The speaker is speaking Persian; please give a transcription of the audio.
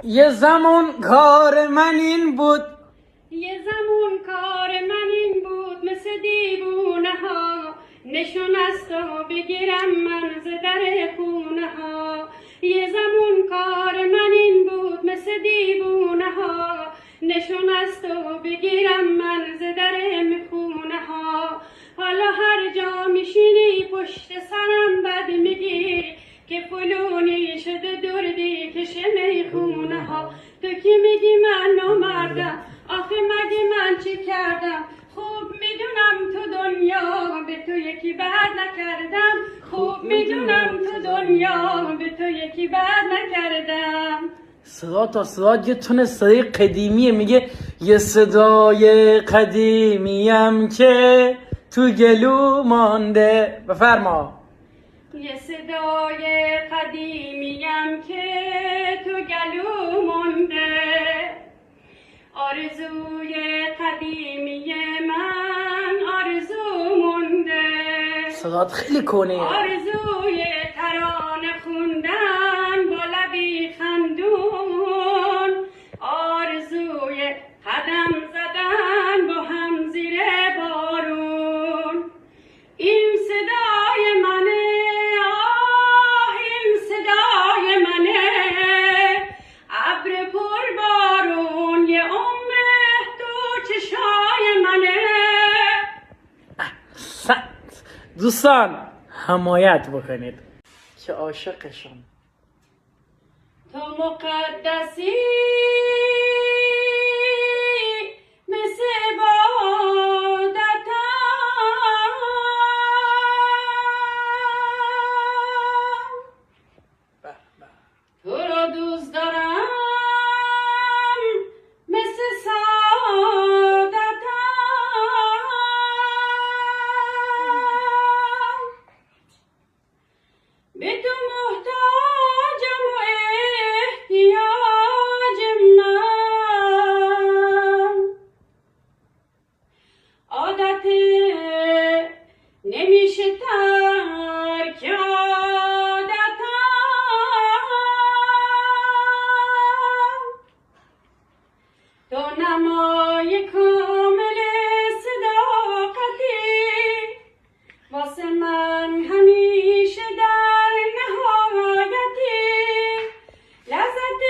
یه زمان کار من این بود مثل دیوونه ها نشون از تو بگیرم من ز در خونه ها. یه زمان کار من این بود مثل دیوونه ها نشون از تو بگیرم من ز در خونه ها. حالا هر جا میشینی پشت سرم بد میگی که فلونی شده دردی کشه میخونه ها. تو کی میگی من نامردم؟ آخه مگه من چی کردم؟ خوب میدونم تو دنیا به تو یکی بد نکردم. خوب میدونم تو دنیا به تو یکی بد نکردم. صدا تا صدا یه تونه صدای قدیمیه، میگه یه صدای قدیمیم که تو گلو مانده. بفرما. یه صدای قدیمیم که تو گلو مونده. آرزوی قدیمی من آرزو مونده. صدات خیلی کنه. آرزوی ترانه خوندن با لبی خندون. آرزوی قدم زدن با هم زیر بارون. این صدای منه، آه این صدای منه. ابر پر بارون یه عمر تو چشای منه. دوستان حمایت بکنید که عاشقشم. تو مقدسی مثل عبادتم. تو رو دوست دارم مثل سعادتم. به تو محتاجم و احتیاج من. عادت نمیشه ترک عادتم. تو نمای کامل صداقتی واسه من همیشه در نهایتی. لذت